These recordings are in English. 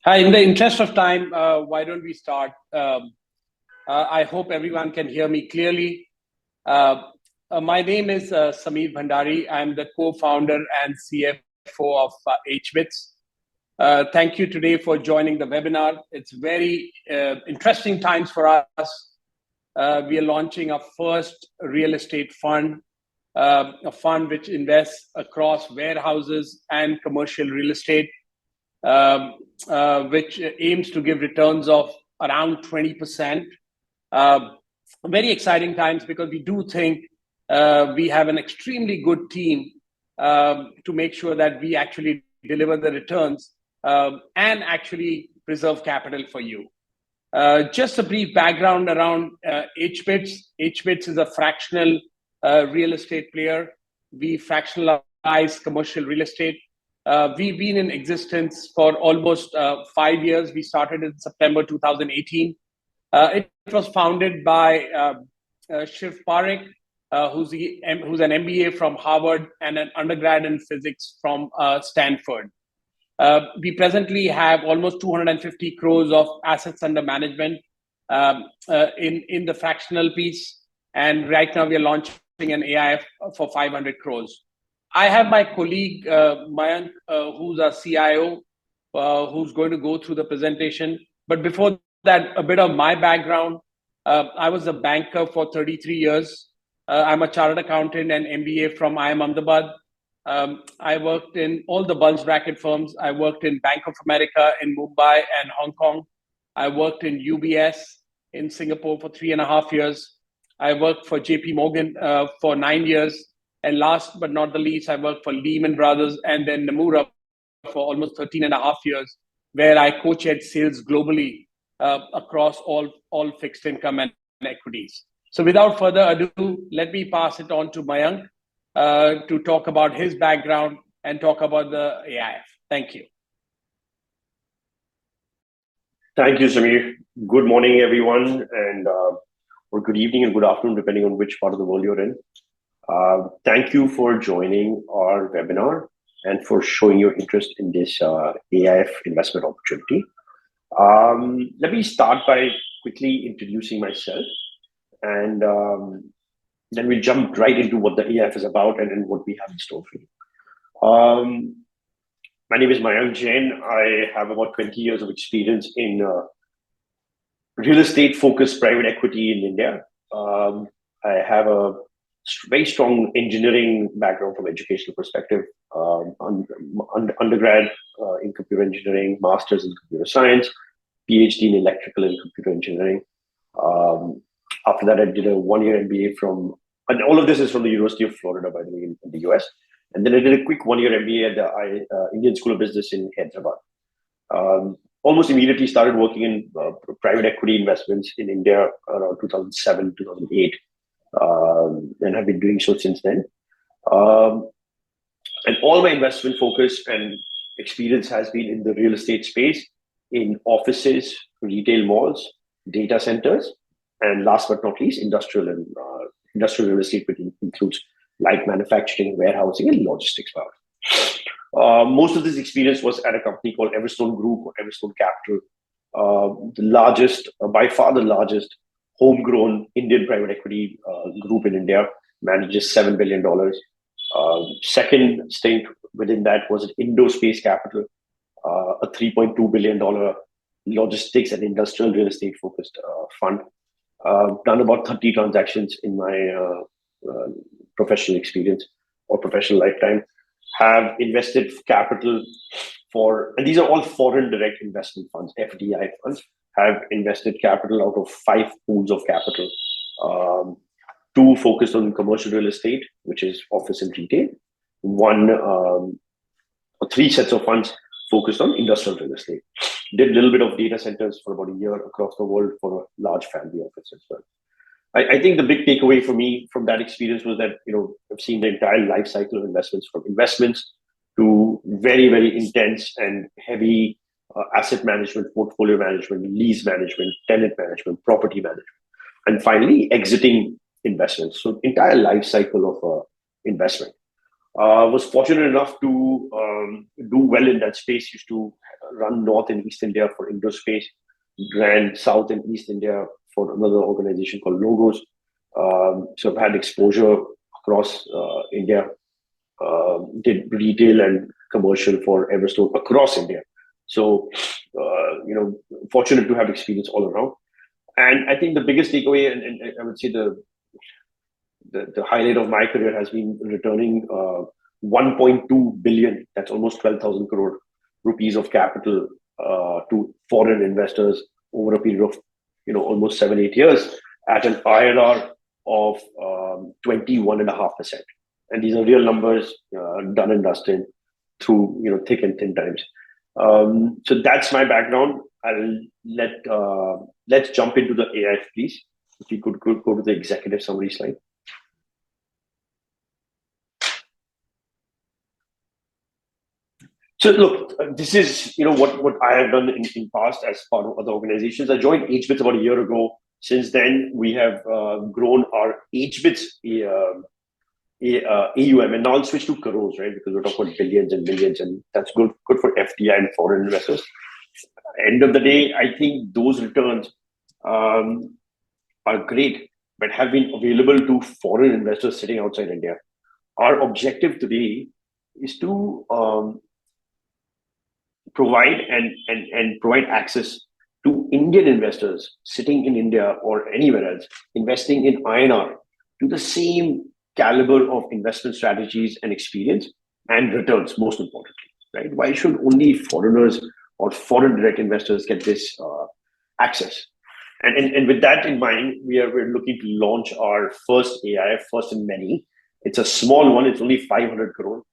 Hi, in the interest of time, why don't we start? I hope everyone can hear me clearly. My name is Samir Bhandari. I'm the co-founder and CFO of hBits. Thank you today for joining the webinar. It's very interesting times for us. We are launching our first real estate fund, a fund which invests across warehouses and commercial real estate, which aims to give returns of around 20%. Very exciting times because we do think we have an extremely good team to make sure that we actually deliver the returns and actually preserve capital for you. Just a brief background around hBits. hBits is a fractional real estate player. We fractionalize commercial real estate. We've been in existence for almost 5 years. We started in September 2018. It was founded by Shiv Parekh, who's an MBA from Harvard and an undergrad in physics from Stanford. We presently have almost 250 crores of assets under management in the fractional piece. And right now we are launching an AIF for 500 crores. I have my colleague, Mayank, who's our CIO, who's going to go through the presentation. But before that, a bit of my background. I was a banker for 33 years. I'm a chartered accountant and MBA from IIM Ahmedabad. I worked in all the bulge bracket firms. I worked in Bank of America in Mumbai and Hong Kong. I worked in UBS in Singapore for 3.5 years. I worked for JP Morgan for 9 years. And last but not the least, I worked for Lehman Brothers and then Nomura for almost 13.5 years, where I co-chaired sales globally across all fixed income and equities. So without further ado, let me pass it on to Mayank to talk about his background and talk about the AIF. Thank you. Thank you, Samir. Good morning, everyone, and or good evening and good afternoon, depending on which part of the world you're in. Thank you for joining our webinar and for showing your interest in this AIF investment opportunity. Let me start by quickly introducing myself, and then we'll jump right into what the AIF is about and what we have in store for you. My name is Mayank Jain. I have about 20 years of experience in real estate-focused private equity in India. I have a very strong engineering background from educational perspective, undergrad in computer engineering, master's in computer science, PhD in electrical and computer engineering. After that, I did a 1-year MBA from, and all of this is from the University of Florida, by the way, in the US. And then I did a quick 1-year MBA at the Indian School of Business in Hyderabad. Almost immediately started working in private equity investments in India around 2007, 2008. And have been doing so since then. And all my investment focus and experience has been in the real estate space, in offices, retail malls, data centers, and last but not least, industrial real estate, which includes light manufacturing, warehousing, and logistics parks. Most of this experience was at a company called Everstone Group or Everstone Capital, the largest, by far the largest homegrown Indian private equity group in India, manages $7 billion. Second stint within that was at Indospace Capital, a $3.2 billion logistics and industrial real estate focused fund. Done about 30 transactions in my professional experience or professional lifetime. Have invested capital for, and these are all foreign direct investment funds, FDI funds. Have invested capital out of 5 pools of capital. 2 focused on commercial real estate, which is office and retail. 3 sets of funds focused on industrial real estate. Did a little bit of data centers for about a year across the world for a large family office as well. I think the big takeaway for me from that experience was that, I've seen the entire life cycle of investments, from investments to very, very intense and heavy asset management, portfolio management, lease management, tenant management, property management, and finally exiting investments. So entire life cycle of investment. Was fortunate enough to do well in that space. Used to run North and East India for Indospace, ran South and East India for another organization called Logos. So I've had exposure across India. Did retail and commercial for Everstone across India. So, fortunate to have experience all around. And I think the biggest takeaway, and I would say the highlight of my career has been returning 1.2 billion, that's almost 12,000 crore rupees of capital to foreign investors over a period of almost 7-8 years at an IRR of 21.5%. And these are real numbers, done and dusted through thick and thin times. So that's my background. Let's jump into the AIF, please. If you could go to the executive summary slide. So look, this is what I have done in past as part of other organizations. I joined hBits about a year ago. Since then, we have grown our hBits AUM, and now I'll switch to crores, right? Because we're talking about billions and millions, and that's good for FDI and foreign investors. End of the day, I think those returns are great, but have been available to foreign investors sitting outside India. Our objective today is to provide access to Indian investors sitting in India or anywhere else, investing in INR, to the same caliber of investment strategies and experience and returns, most importantly, right? Why should only foreigners or foreign direct investors get this access? And with that in mind, we're looking to launch our first AIF, first in many. It's a small one, it's only 500 crore.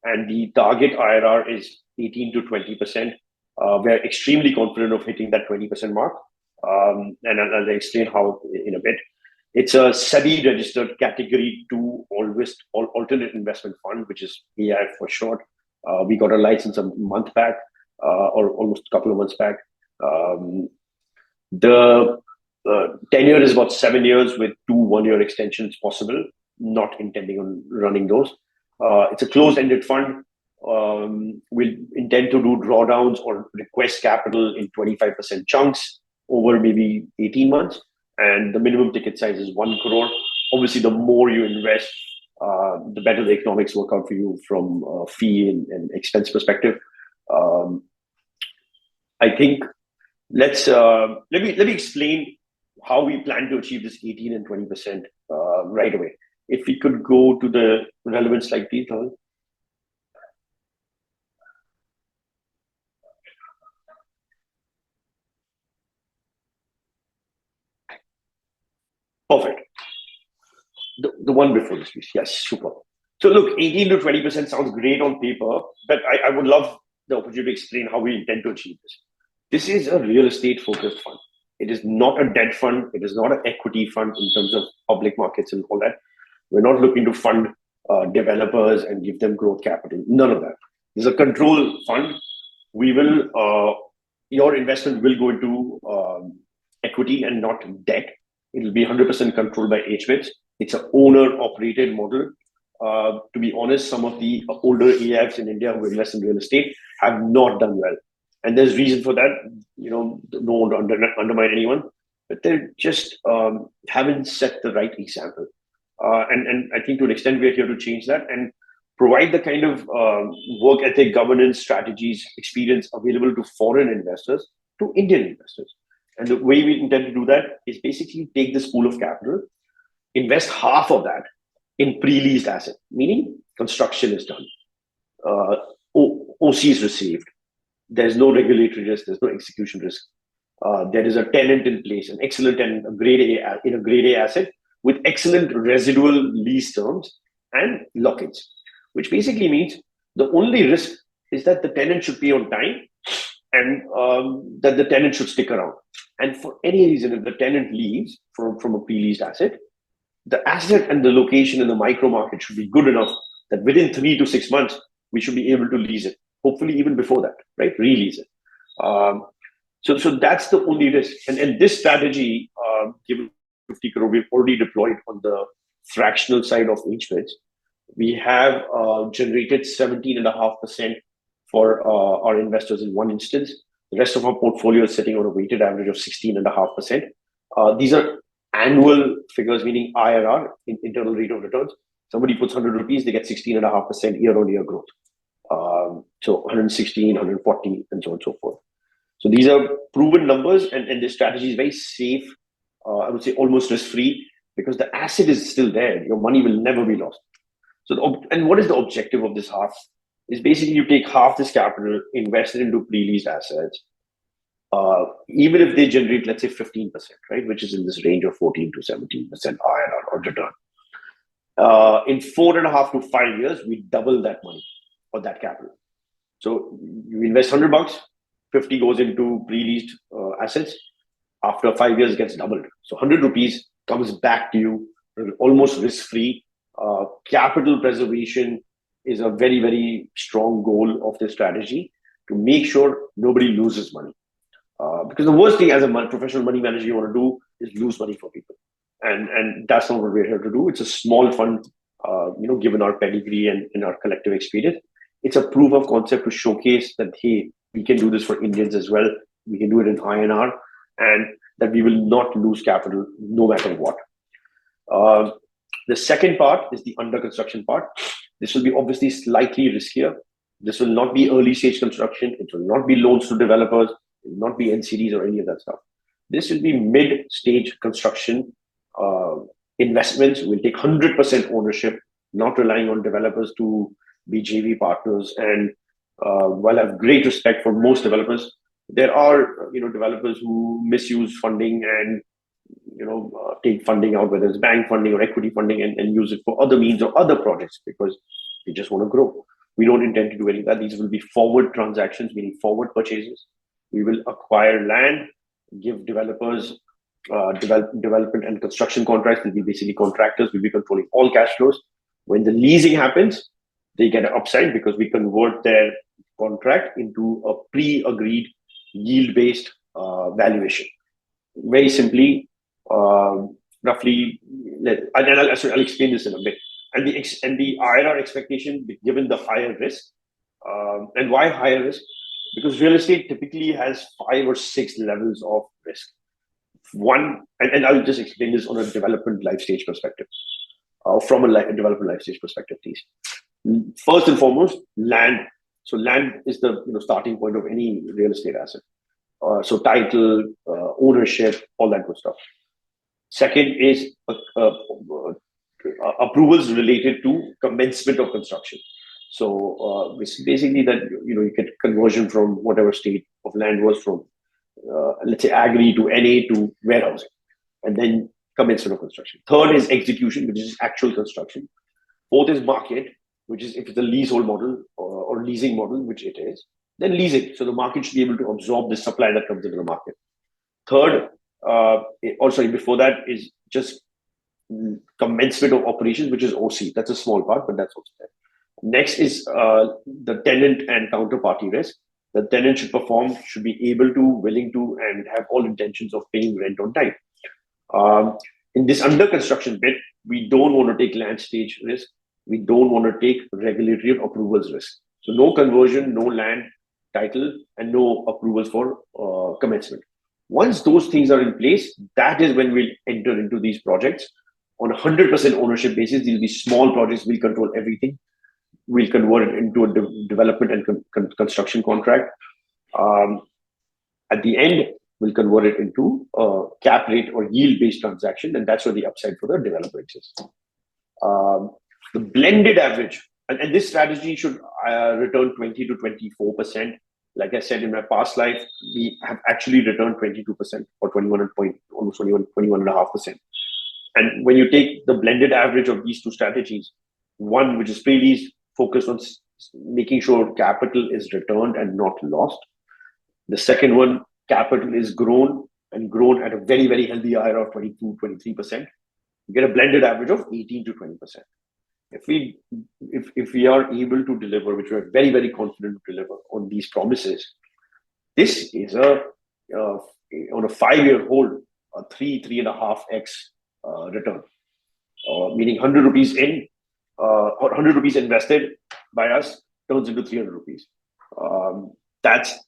And the target IRR is 18 to 20%. We're extremely confident of hitting that 20% mark. And I'll explain how in a bit. It's a SEBI-registered Category 2 alternate investment fund, which is AIF for short. We got a license a month back, or almost a couple of months back. The tenure is about 7 years with 2 one-year extensions possible. Not intending on running those. It's a closed-ended fund. We'll intend to do drawdowns or request capital in 25% chunks over maybe 18 months. And the minimum ticket size is 1 crore. Obviously, the more you invest, the better the economics work out for you from a fee and expense perspective. I think let me explain how we plan to achieve this 18 and 20% right away. If we could go to the relevant slide, please, Rahul. Perfect. The one before this, please. Yes, super. So look, 18 to 20% sounds great on paper, but I would love the opportunity to explain how we intend to achieve this. This is a real estate focused fund. It is not a debt fund. It is not an equity fund in terms of public markets and all that. We're not looking to fund developers and give them growth capital. None of that. This is a control fund. Your investment will go into equity and not debt. It will be 100% controlled by hBits. It's an owner-operated model. To be honest, some of the older AIFs in India who invest in real estate have not done well. And there's reason for that. Don't undermine anyone, but they just haven't set the right example. And I think to an extent, we're here to change that and provide the kind of work ethic, governance, strategies, experience available to foreign investors, to Indian investors. And the way we intend to do that is basically take this pool of capital, invest half of that in pre-leased asset, meaning construction is done, OC is received, there's no regulatory risk, there's no execution risk. There is a tenant in place, an excellent tenant, a grade A asset with excellent residual lease terms and lock-ins, which basically means the only risk is that the tenant should pay on time and that the tenant should stick around. And for any reason, if the tenant leaves from a pre-leased asset, the asset and the location in the micro market should be good enough that within 3 to 6 months, we should be able to lease it. Hopefully even before that, right? Release it. So that's the only risk. And this strategy, given 50 crore, we've already deployed on the fractional side of hBits. We have generated 17.5% for our investors in one instance. The rest of our portfolio is sitting on a weighted average of 16.5%. These are annual figures, meaning IRR, internal rate of returns. Somebody puts 100 rupees, they get 16.5% year-on-year growth. So 116, 140, and so on and so forth. So these are proven numbers, and this strategy is very safe. I would say almost risk-free, because the asset is still there. Your money will never be lost. So, and what is the objective of this half? Is basically you take half this capital, invest it into pre-leased assets, even if they generate, let's say, 15%, right, which is in this range of 14 to 17% IRR or return. In 4.5 to 5 years, we double that money or that capital. So you invest $100, 50 goes into pre-leased assets. After 5 years, it gets doubled. So 100 rupees comes back to you almost risk-free. Capital preservation is a very, very strong goal of this strategy, to make sure nobody loses money. Because the worst thing as a professional money manager you want to do is lose money for people. And that's not what we're here to do. It's a small fund, given our pedigree and our collective experience. It's a proof of concept to showcase that, hey, we can do this for Indians as well. We can do it in INR, and that we will not lose capital no matter what. The second part is the under construction part. This will be obviously slightly riskier. This will not be early stage construction. It will not be loans to developers. It will not be NCDs or any of that stuff. This will be mid-stage construction investments. We'll take 100% ownership, not relying on developers to be JV partners. And while I have great respect for most developers, there are developers who misuse funding and take funding out, whether it's bank funding or equity funding, and use it for other means or other projects because they just want to grow. We don't intend to do any of that. These will be forward transactions, meaning forward purchases. We will acquire land, give developers development and construction contracts. We'll be basically contractors. We'll be controlling all cash flows. When the leasing happens, they get an upside because we convert their contract into a pre-agreed yield-based valuation. Very simply, roughly, I'll explain this in a bit. And the IRR expectation, given the higher risk, and why higher risk? Because real estate typically has 5 or 6 levels of risk. One, and I'll just explain this on a development life stage perspective, from a development life stage perspective, please. First and foremost, land. So land is the starting point of any real estate asset. So title, ownership, all that good stuff. Second is approvals related to commencement of construction. So it's basically that you get conversion from whatever state of land was from, let's say, agri to NA to warehousing, and then commencement of construction. Third is execution, which is actual construction. Fourth is market, which is if it's a leasehold model or leasing model, which it is, then leasing. So the market should be able to absorb the supply that comes into the market. Third, before that is just commencement of operations, which is OC. That's a small part, but that's also there. Next is the tenant and counterparty risk. The tenant should be able to, willing to, and have all intentions of paying rent on time. In this under construction bit, we don't want to take land stage risk. We don't want to take regulatory approvals risk. So no conversion, no land title, and no approvals for commencement. Once those things are in place, that is when we'll enter into these projects on a 100% ownership basis. These will be small projects. We'll control everything. We'll convert it into a development and construction contract. At the end, we'll convert it into a cap rate or yield-based transaction, and that's where the upside for the developer exists. The blended average, and this strategy should return 20 to 24%. Like I said in my past life, we have actually returned 22% or 21.5%. And when you take the blended average of these two strategies, one which is pre-lease, focused on making sure capital is returned and not lost. The second one, capital is grown at a very, very healthy IRR of 22, 23%. You get a blended average of 18 to 20%. If we are able to deliver, which we're very, very confident to deliver on these promises, this is on a 5-year hold, a 3.5x return. Meaning 100 rupees in, or 100 rupees invested by us turns into 300 rupees. That's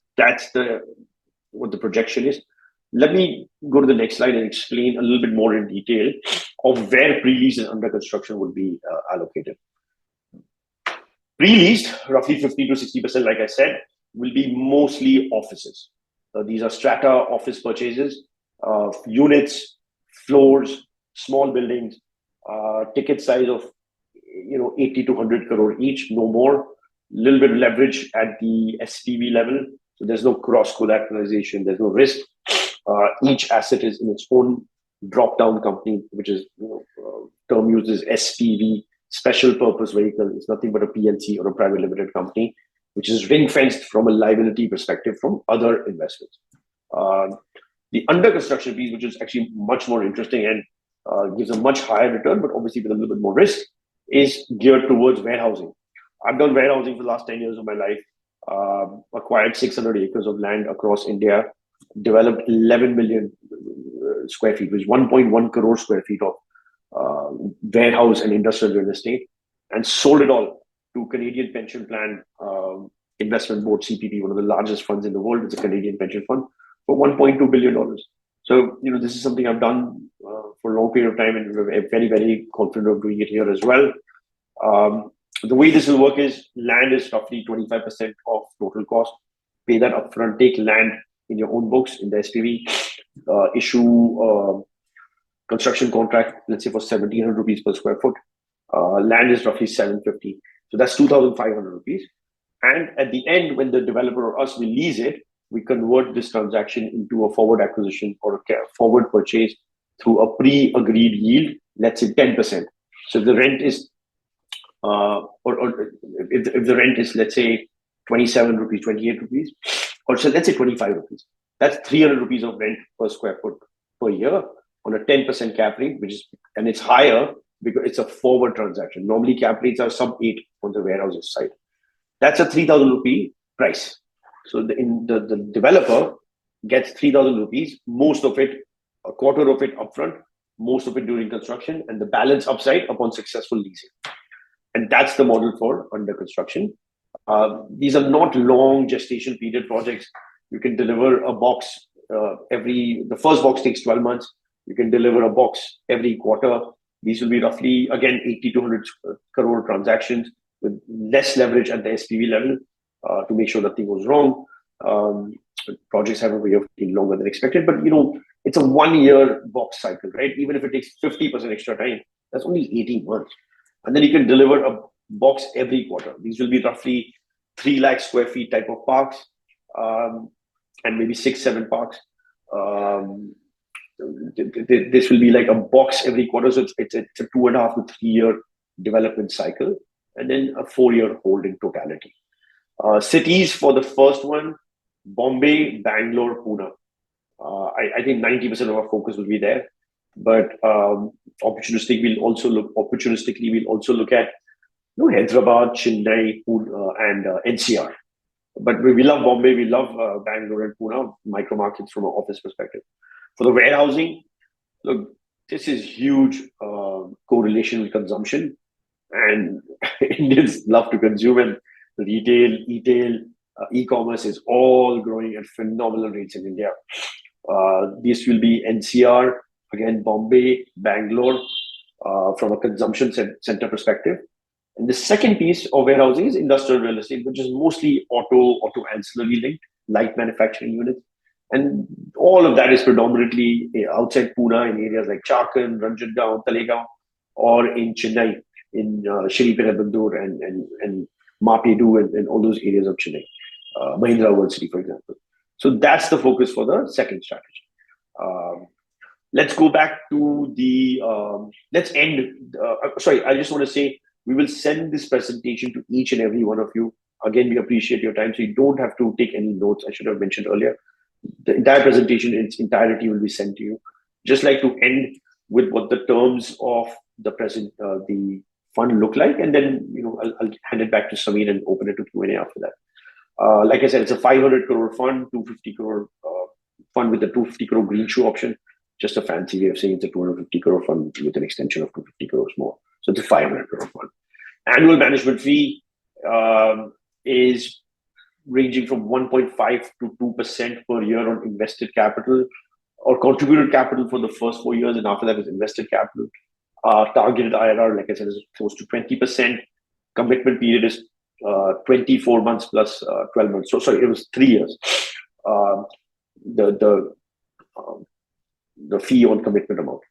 what the projection is. Let me go to the next slide and explain a little bit more in detail of where pre-lease and under construction would be allocated. Pre-leased, roughly 50 to 60%, like I said, will be mostly offices. These are strata office purchases, units, floors, small buildings, ticket size of 80 to 100 crore each, no more. Little bit of leverage at the SPV level, so there's no cross collateralization, there's no risk. Each asset is in its own drop-down company, which is term uses SPV, special purpose vehicle. It's nothing but a PLC or a private limited company, which is ring-fenced from a liability perspective from other investments. The under construction piece, which is actually much more interesting and gives a much higher return, but obviously with a little bit more risk, is geared towards warehousing. I've done warehousing for the last 10 years of my life, acquired 600 acres of land across India, developed 11 million square feet, which is 1.1 crore square feet of warehouse and industrial real estate, and sold it all to Canadian Pension Plan Investment Board, CPP, one of the largest funds in the world. It's a Canadian pension fund for $1.2 billion. So, this is something I've done for a long period of time, and we're very, very confident of doing it here as well. The way this will work is land is roughly 25% of total cost. Pay that upfront, take land in your own books in the SPV, issue construction contract, let's say for 1,700 rupees per square foot. Land is roughly 750. So that's 2,500 rupees. And at the end, when the developer or us will lease it, we convert this transaction into a forward acquisition or a forward purchase through a pre-agreed yield, let's say 10%. So if the rent is, if the rent is, let's say 27 rupees, 28 rupees, or so let's say 25 rupees, that's 300 rupees of rent per square foot per year on a 10% cap rate, and it's higher because it's a forward transaction. Normally cap rates are sub 8 on the warehouses side. That's a 3,000 rupee price. So the developer gets 3,000 rupees, most of it, a quarter of it upfront, most of it during construction, and the balance upside upon successful leasing. And that's the model for under construction. These are not long gestation period projects. You can deliver a box the first box takes 12 months. You can deliver a box every quarter. These will be roughly, again, 80 to 100 crore transactions with less leverage at the SPV level to make sure nothing goes wrong. Projects have a way of taking longer than expected, but it's a 1-year box cycle, right? Even if it takes 50% extra time, that's only 18 months. And then you can deliver a box every quarter. These will be roughly 3 lakh square feet type of parks, and maybe 6-7 parks. This will be like a box every quarter. So it's a 2.5 to 3 year development cycle, and then a 4-year hold in totality. Cities for the first one, Bombay, Bangalore, Pune. I think 90% of our focus will be there, but opportunistically we'll also look at Hyderabad, Chennai, Pune, and NCR. But we love Bombay, we love Bangalore and Pune, micro markets from an office perspective. For the warehousing, look, this is huge correlation with consumption, and Indians love to consume, and retail, e-commerce is all growing at phenomenal rates in India. This will be NCR, again, Bombay, Bangalore, from a consumption center perspective. And the second piece of warehousing is industrial real estate, which is mostly auto ancillary linked, light manufacturing units. And all of that is predominantly outside Pune in areas like Chakan, Ranjangaon, Talegaon, or in Chennai, in Shri Perumbudur and Mapedu and all those areas of Chennai, Mahindra World City, for example. So that's the focus for the second strategy. Let's go back to the, I just want to say, we will send this presentation to each and every one of you. Again, we appreciate your time, so you don't have to take any notes. I should have mentioned earlier. The entire presentation in its entirety will be sent to you. Just like to end with what the terms of the fund look like, and then I'll hand it back to Samir and open it to Q&A after that. Like I said, it's a 500 crore fund, 250 crore fund with a 250 crore green shoe option. Just a fancy way of saying it's a 250 crore fund with an extension of 250 crores more. So it's a 500 crore fund. Annual management fee is ranging from 1.5 to 2% per year on invested capital or contributed capital for the first 4 years, and after that is invested capital. Targeted IRR, like I said, is close to 20%. Commitment period is 24 months plus 12 months. So sorry, it was 3 years. The fee on commitment amount.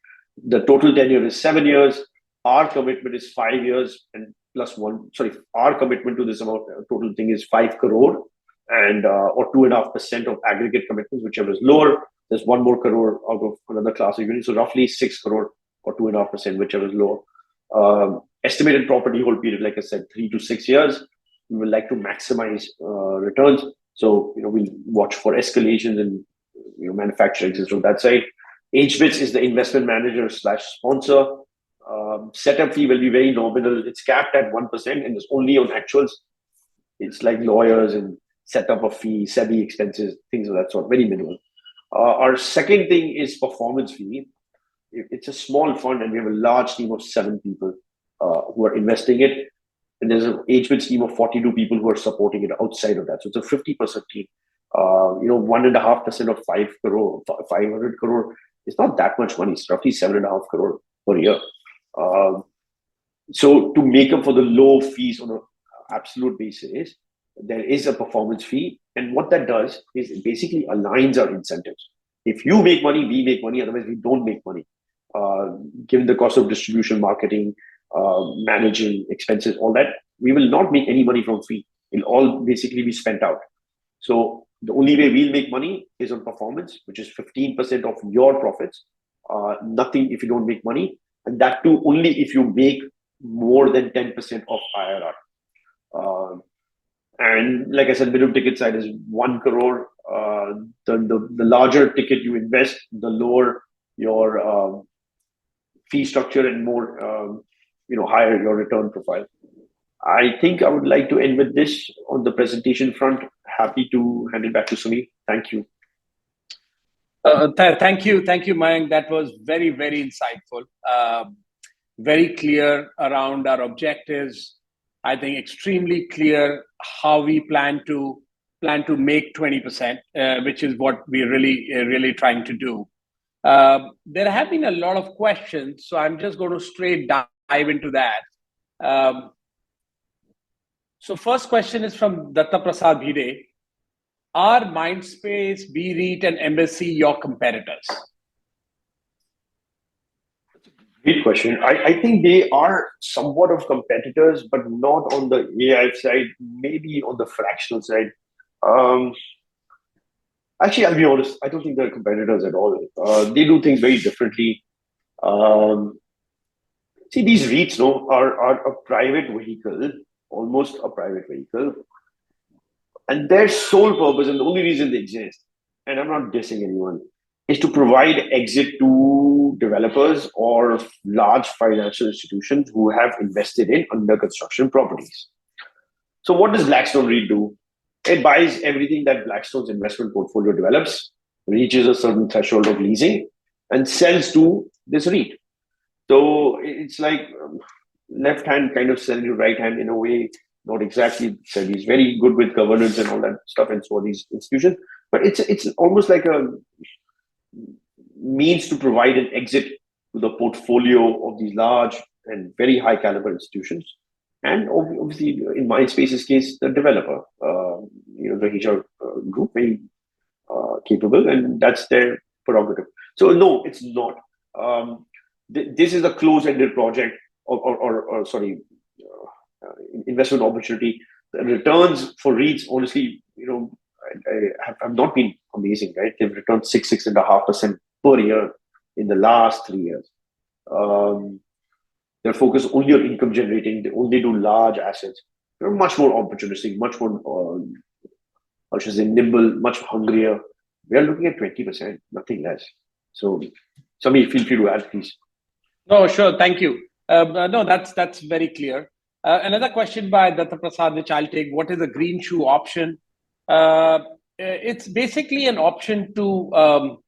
The total tenure is 7 years. Our commitment is 5 years and plus one. Sorry, our commitment to this amount, total thing is 5 crore and or 2.5% of aggregate commitments, whichever is lower. There's 1 more crore out of another class of units, so roughly 6 crore or 2.5%, whichever is lower. Estimated property hold period, like I said, 3 to 6 years. We would like to maximize returns, so we'll watch for escalations and manufacture exits from that side. hBits is the investment manager / sponsor. Setup fee will be very nominal. It's capped at 1% and it's only on actuals. It's like lawyers and setup of fee, SEBI expenses, things of that sort, very minimal. Our second thing is performance fee. It's a small fund and we have a large team of 7 people who are investing it. And there's an hBits team of 42 people who are supporting it outside of that. So it's a 50% team. 1.5% of 5 crore, 500 crore. It's not that much money. It's roughly 7.5 crore per year. So to make up for the low fees on an absolute basis, there is a performance fee. And what that does is it basically aligns our incentives. If you make money, we make money. Otherwise, we don't make money. Given the cost of distribution, marketing, managing expenses, all that, we will not make any money from fee. It'll all basically be spent out. So the only way we'll make money is on performance, which is 15% of your profits. Nothing if you don't make money. And that too, only if you make more than 10% of IRR. And like I said, minimum ticket size is 1 crore. The larger ticket you invest, the lower your fee structure and more, higher your return profile. I think I would like to end with this on the presentation front. Happy to hand it back to Samir. Thank you. Thank you, Mayank. That was very, very insightful. Very clear around our objectives. I think extremely clear how we plan to make 20%, which is what we're really trying to do. There have been a lot of questions, so I'm just going to straight dive into that. So first question is from Datta Prasad Bhide. Are Mindspace, BREIT, and Embassy your competitors? Great question. I think they are somewhat of competitors, but not on the AIF side, maybe on the fractional side. Actually, I'll be honest, I don't think they're competitors at all. They do things very differently. See, these REITs are a private vehicle, almost a private vehicle. And their sole purpose and the only reason they exist, and I'm not dissing anyone, is to provide exit to developers or large financial institutions who have invested in under construction properties. So what does Blackstone REIT do? It buys everything that Blackstone's investment portfolio develops, reaches a certain threshold of leasing, and sells to this REIT. So it's like left hand kind of selling to right hand in a way. Not exactly. So he's very good with governance and all that stuff, and so are these institutions. But it's almost like a means to provide an exit to the portfolio of these large and very high caliber institutions. And obviously, in Mindspace's case, the developer, the HR group, very capable, and that's their prerogative. So no, it's not. This is a close-ended project, or investment opportunity. The returns for REITs, honestly, have not been amazing, right? They've returned 6.5% per year in the last 3 years. They're focused only on income generating. They only do large assets. They're much more opportunistic, much more, nimble, much hungrier. We are looking at 20%, nothing less. So, Samir, feel free to add, please. No, sure. Thank you. No, that's very clear. Another question by Datta Prasad, which I'll take. What is a green shoe option? It's basically an option to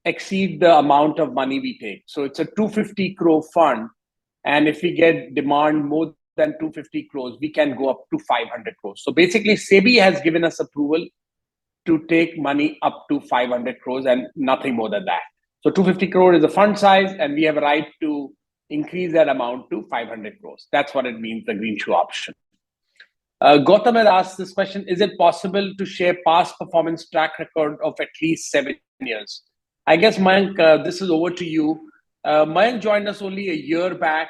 exceed the amount of money we take. So it's a 250 crore fund. And if we get demand more than 250 crores, we can go up to 500 crores. So basically, SEBI has given us approval to take money up to 500 crores and nothing more than that. So 250 crore is the fund size, and we have a right to increase that amount to 500 crores. That's what it means, the green shoe option. Gautam has asked this question: is it possible to share past performance track record of at least 7 years? I guess, Mayank, this is over to you. Mayank joined us only a year back,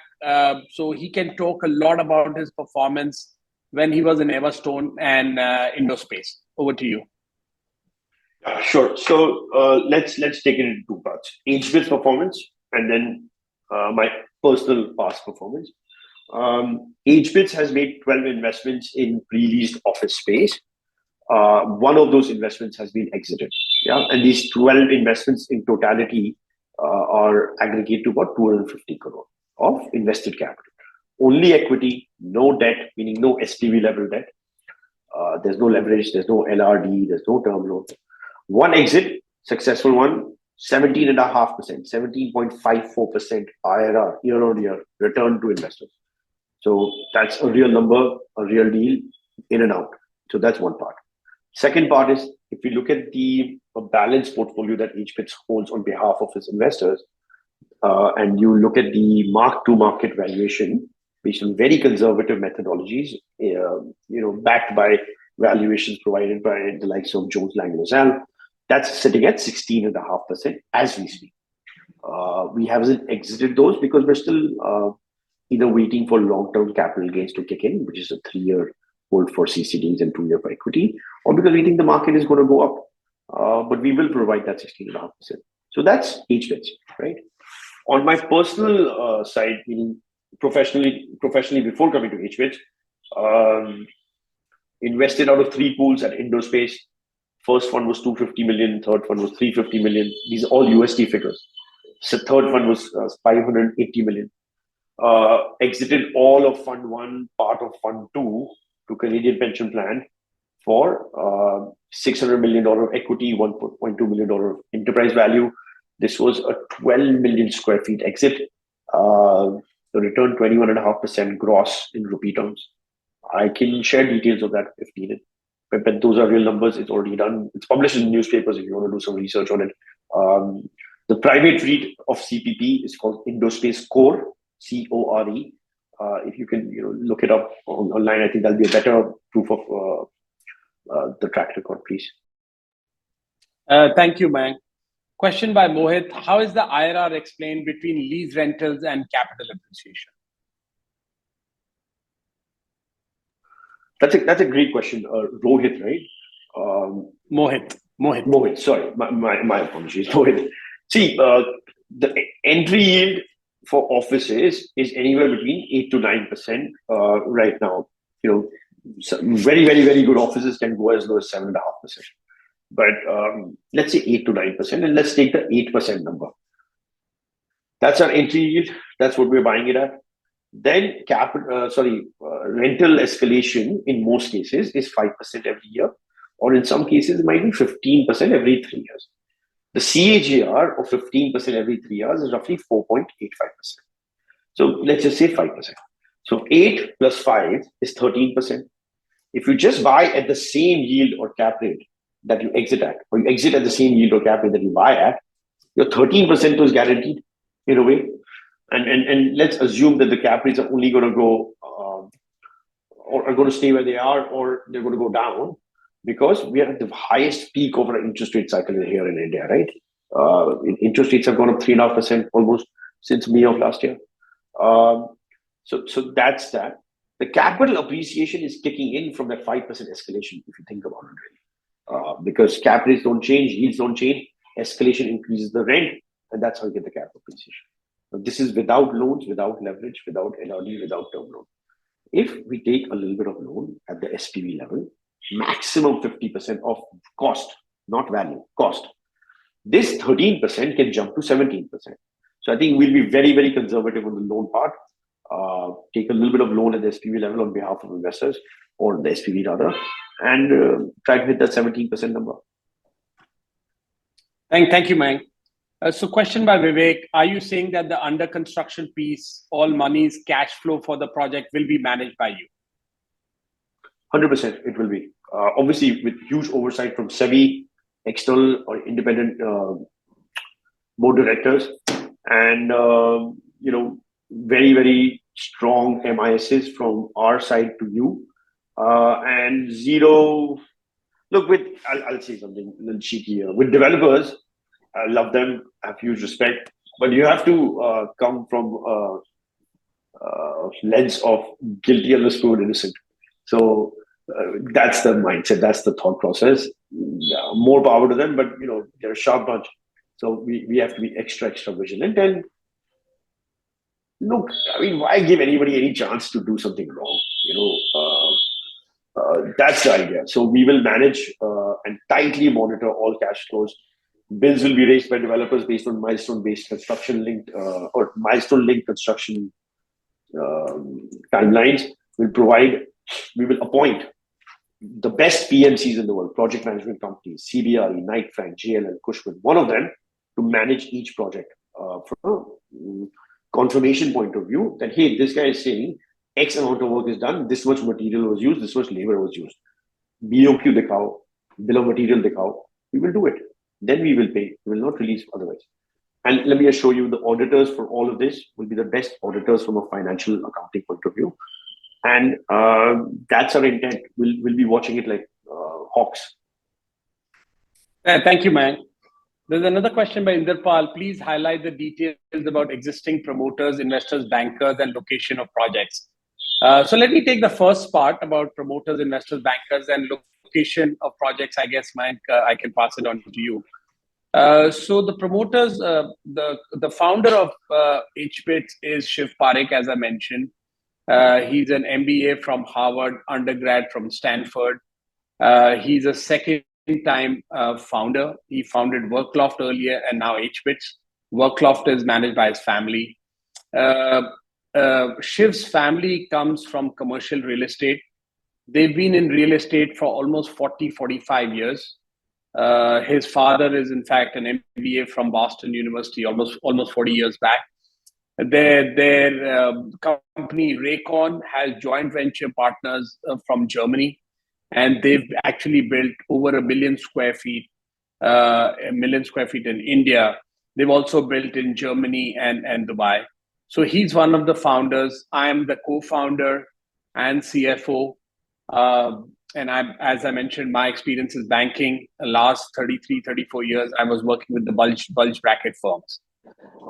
so he can talk a lot about his performance when he was in Everstone and Indospace. Over to you. Sure. So let's take it into two parts: hBits performance, and then my personal past performance. hBits has made 12 investments in pre-leased office space. One of those investments has been exited. Yeah, and these 12 investments in totality are aggregate to about 250 crore of invested capital. Only equity, no debt, meaning no SPV level debt. There's no leverage, there's no LRD, there's no term loan. One exit, successful one, 17.5%, 17.54% IRR year on year return to investors. So that's a real number, a real deal, in and out. So that's one part. Second part is, if you look at the balanced portfolio that hBits holds on behalf of its investors, and you look at the mark-to-market valuation based on very conservative methodologies, backed by valuations provided by the likes of Jones Lang LaSalle, that's sitting at 16.5% as we speak. We haven't exited those because we're still either waiting for long-term capital gains to kick in, which is a 3-year hold for CCDs and 2-year for equity, or because we think the market is going to go up. But we will provide that 16.5%. So that's hBits, right? On my personal side, meaning professionally before coming to hBits, invested out of 3 pools at Indospace. First fund was 250 million, third fund was 350 million. These are all USD figures. So third fund was 580 million. Exited all of Fund 1, part of Fund 2 to Canadian Pension Plan for $600 million equity, $1.2 million enterprise value. This was a 12 million square feet exit. The return 21.5% gross in rupee terms. I can share details of that if needed. But those are real numbers. It's already done. It's published in newspapers if you want to do some research on it. The private REIT of CPP is called Indospace Core, CORE. If you can look it up online, I think that'll be a better proof of the track record, please. Thank you, Mayank. Question by Mohit: how is the IRR explained between lease rentals and capital appreciation? That's a great question. Rohit, right? Mohit. Sorry, my apologies. Mohit. See, the entry yield for offices is anywhere between 8 to 9% right now. Some very, very, very good offices can go as low as 7.5%. But let's say 8 to 9%, and let's take the 8% number. That's our entry yield. That's what we're buying it at. Then rental escalation in most cases is 5% every year, or in some cases it might be 15% every 3 years. The CAGR of 15% every 3 years is roughly 4.85%. So let's just say 5%. So 8 plus 5 is 13%. If you just buy at the same yield or cap rate that you exit at, or you exit at the same yield or cap rate that you buy at, your 13% was guaranteed in a way. And let's assume that the cap rates are only going to go or are going to stay where they are, or they're going to go down, because we are at the highest peak of our interest rate cycle here in India, right? Interest rates have gone up 3.5% almost since May of last year. So that's that. The capital appreciation is kicking in from that 5% escalation, if you think about it really. Because cap rates don't change, yields don't change, escalation increases the rent, and that's how you get the capital appreciation. Now, this is without loans, without leverage, without LRD, without term loan. If we take a little bit of loan at the SPV level, maximum 50% of cost, not value, cost. This 13% can jump to 17%. So I think we'll be very, very conservative on the loan part. Take a little bit of loan at the SPV level on behalf of investors, or the SPV rather, and try to hit that 17% number. Thank you, Mayank. So question by Vivek, are you saying that the under construction piece, all monies, cash flow for the project will be managed by you? 100% it will be. Obviously, with huge oversight from SEBI, external or independent board directors, and very, very strong MISs from our side to you, and zero. Look, I'll say something a little cheeky here. With developers, I love them, I have huge respect, but you have to come from a lens of guilty as proven innocent. So that's the mindset, that's the thought process. More power to them, but they're a sharp bunch. So we have to be extra vigilant. And look, I mean, why give anybody any chance to do something wrong? That's the idea. So we will manage and tightly monitor all cash flows. Bills will be raised by developers based on milestone-based construction-linked or milestone-linked construction timelines. We will appoint the best PMCs in the world, project management companies, CBRE, Knight Frank, JLL, Cushman, one of them, to manage each project from a confirmation point of view that, hey, this guy is saying X amount of work is done, this much material was used, this much labor was used. BOQ dikhao, bill of material dikhao, we will do it. Then we will pay. We will not release otherwise. And let me assure you, the auditors for all of this will be the best auditors from a financial accounting point of view. And that's our intent. We'll be watching it like hawks. Thank you, Mayank. There's another question by Inderpal. Please highlight the details about existing promoters, investors, bankers, and location of projects. So let me take the first part about promoters, investors, bankers, and location of projects. I guess, Mayank, I can pass it on to you. So the promoters, the founder of hBits is Shiv Parekh, as I mentioned. He's an MBA from Harvard, undergrad from Stanford. He's a second-time founder. He founded Workloft earlier and now hBits. Workloft is managed by his family. Shiv's family comes from commercial real estate. They've been in real estate for almost 45 years. His father is, in fact, an MBA from Boston University almost 40 years back. Their company Raycon has joint venture partners from Germany, and they've actually built over 1 million square feet, in India. They've also built in Germany and Dubai. So he's one of the founders. I am the co-founder and CFO. And as I mentioned, my experience is banking. The last 34 years, I was working with the bulge bracket firms.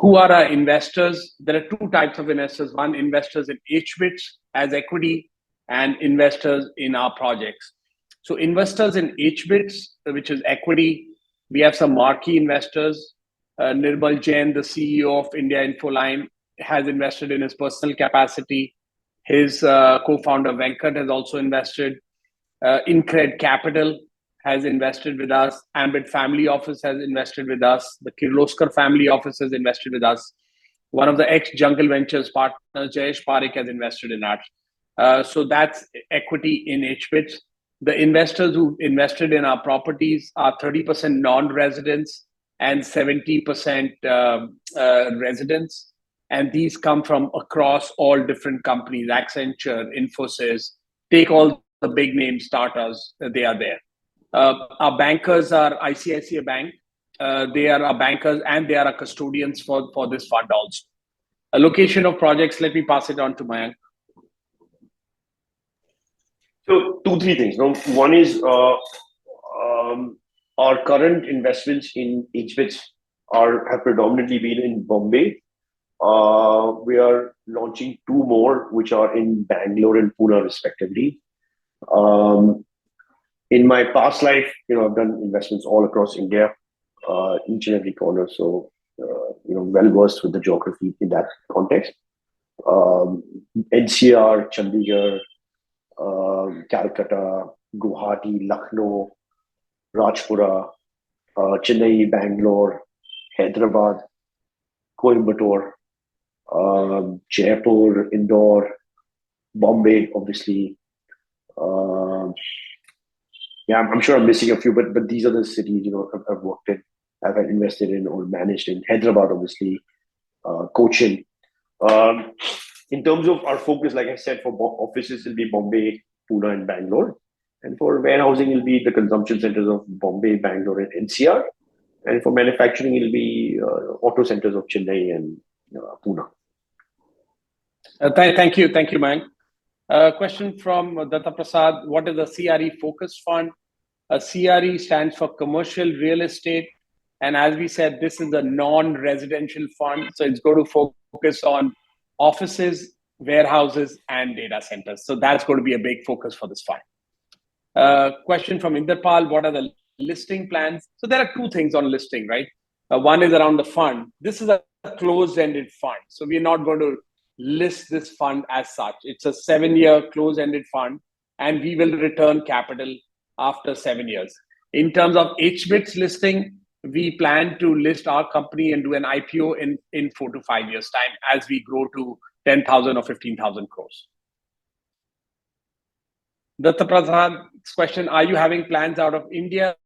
Who are our investors? There are two types of investors. One, investors in hBits as equity, and investors in our projects. So investors in hBits, which is equity, we have some marquee investors. Nirmal Jain, the CEO of India Infoline, has invested in his personal capacity. His co-founder Venkat has also invested. Incred Capital has invested with us. Ambit Family Office has invested with us. The Kirloskar Family Office has invested with us. One of the ex-Jungle Ventures partners, Jayesh Parekh, has invested in us. So that's equity in hBits. The investors who invested in our properties are 30% non-residents and 70% residents. And these come from across all different companies, Accenture, Infosys, take all the big name startups, they are there. Our bankers are ICICI Bank. They are our bankers and they are our custodians for this fund also. A location of projects, let me pass it on to Mayank. So 2-3 things. Now, one is our current investments in hBits have predominantly been in Bombay. We are launching 2 more, which are in Bangalore and Pune, respectively. In my past life, I've done investments all across India, each and every corner. So, well versed with the geography in that context. NCR, Chandigarh, Calcutta, Guwahati, Lucknow, Rajpura, Chennai, Bangalore, Hyderabad, Coimbatore, Jaipur, Indore, Bombay, obviously. Yeah, I'm sure I'm missing a few, but these are the cities I've worked in, I've invested in or managed in Hyderabad, obviously, Cochin. In terms of our focus, like I said, for offices, it'll be Bombay, Pune, and Bangalore. And for warehousing, it'll be the consumption centers of Bombay, Bangalore, and NCR. And for manufacturing, it'll be auto centers of Chennai and Pune. Thank you, Mayank. Question from Datta Prasad. What is a CRE focused fund? A CRE stands for commercial real estate. And as we said, this is a non-residential fund. So it's going to focus on offices, warehouses, and data centers. So that's going to be a big focus for this fund. Question from Inderpal. What are the listing plans? So there are two things on listing, right? One is around the fund. This is a closed-ended fund. So we're not going to list this fund as such. It's a 7-year closed-ended fund, and we will return capital after 7 years. In terms of hBits listing, we plan to list our company and do an IPO in 4 to 5 years' time as we grow to 10,000 or 15,000 crores. Datta Prasad's question, are you having plans out of India?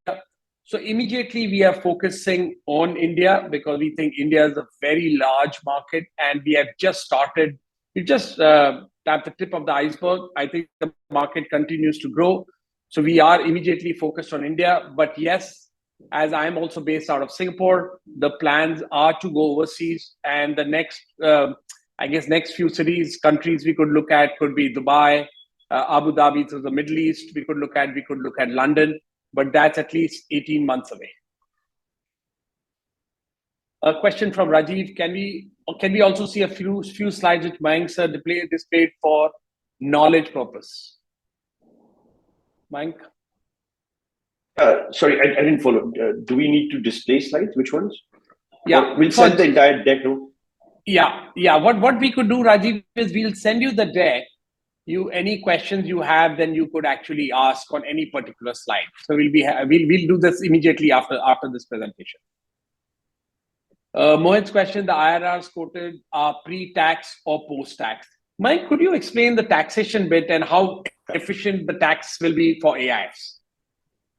So immediately we are focusing on India because we think India is a very large market and we have just started. We just tapped the tip of the iceberg. I think the market continues to grow. So we are immediately focused on India. But yes, as I'm also based out of Singapore, the plans are to go overseas. And the next, next few countries we could look at could be Dubai, Abu Dhabi to the Middle East. We could look at London. But that's at least 18 months away. A question from Rajiv: Can we also see a few slides which Mayank sir displayed for knowledge purpose? Mayank? Sorry, I didn't follow. Do we need to display slides? Which ones? Yeah, we'll send the entire deck. No? Yeah. What we could do, Rajiv, is we'll send you the deck. Any questions you have, then you could actually ask on any particular slide. So we'll do this immediately after this presentation. Mohit's question: the IRRs quoted are pre-tax or post-tax? Mike, could you explain the taxation bit and how efficient the tax will be for AIFs?